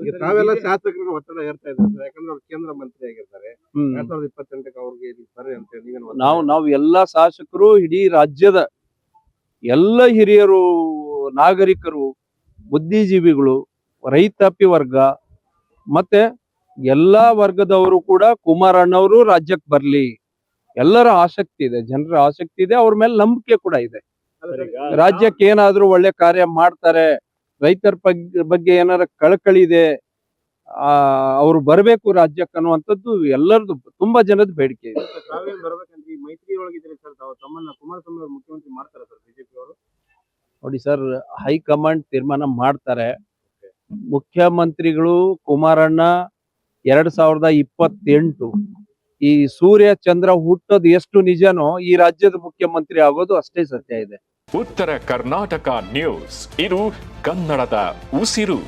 ಈಗ ತಾವೆಲ್ಲ ಶಾಸಕರಿಗೆ ಒತ್ತಡ ಹೇರ್ತಾ ಇದ್ದಾರೆ ಸರ್, ಯಾಕಂದ್ರೆ ಅವ್ರು ಕೇಂದ್ರ ಮಂತ್ರಿ ಆಗಿರ್ತಾರೆ. ಹ್ಮ್ 2028 ಅವ್ರಿಗೆ ಇಲ್ಲಿ ಬರ್ರಿ ಅಂತ ಹೇಳಿ ನೀವೇನು ಒತ್ತಡ ನಾವು ಎಲ್ಲಾ ಶಾಸಕರು ಇಡೀ ರಾಜ್ಯದ ಎಲ್ಲ ಹಿರಿಯರು, ನಾಗರಿಕರು, ಬುದ್ಧಿಜೀವಿಗಳು, ರೈತಾಪಿ ವರ್ಗ ಮತ್ತೆ ಎಲ್ಲಾ ವರ್ಗದವರು ಕೂಡ ಕುಮಾರಣ್ಣವರು ರಾಜ್ಯಕ್ಕೆ ಬರ್ಲಿ, ಎಲ್ಲರ ಆಸಕ್ತಿ ಇದೆ, ಜನರ ಆಸಕ್ತಿ ಇದೆ, ಅವ್ರ ಮೇಲೆ ನಂಬಿಕೆ ಕೂಡ ಇದೆ. ರಾಜ್ಯಕ್ಕೆ ಏನಾದ್ರೂ ಒಳ್ಳೆ ಕಾರ್ಯ ಮಾಡ್ತಾರೆ, ರೈತರ ಬಗ್ಗೆ ಏನಾರ ಕಳಕಳಿ ಇದೆ, ಅವ್ರು ಬರಬೇಕು ರಾಜ್ಯಕ್ಕೆ ಅನ್ನುವಂಥದ್ದು ಎಲ್ಲರದು ತುಂಬಾ ಜನದ ಬೇಡಿಕೆ ಇದೆ. ತಾವೇನ್ ಬರ್ಬೇಕಂತ ಈ ಮೈತ್ರಿ ಒಳಗಿದ್ರೆ ಸರ್, ತಾವು ತಮ್ಮನ್ನ ಕುಮಾರಸ್ವಾಮಿ ಅವರು ಮುಖ್ಯಮಂತ್ರಿ ಮಾಡ್ತಾರೆ ಸರ್ ಬಿಜೆಪಿ ಅವರು? ನೋಡಿ ಸರ್, ಹೈಕಮಾಂಡ್ ತೀರ್ಮಾನ ಮಾಡ್ತಾರೆ. ಮುಖ್ಯಮಂತ್ರಿಗಳು ಕುಮಾರಣ್ಣ 2028 ಈ ಸೂರ್ಯ ಚಂದ್ರ ಹುಟ್ಟೋದು ಎಷ್ಟು ನಿಜನೋ ಈ ರಾಜ್ಯದ ಮುಖ್ಯಮಂತ್ರಿ ಆಗೋದು ಅಷ್ಟೇ ಸತ್ಯ ಇದೆ. ಉತ್ತರ ಕರ್ನಾಟಕ ನ್ಯೂಸ್, ಇದು ಕನ್ನಡದ ಉಸಿರು.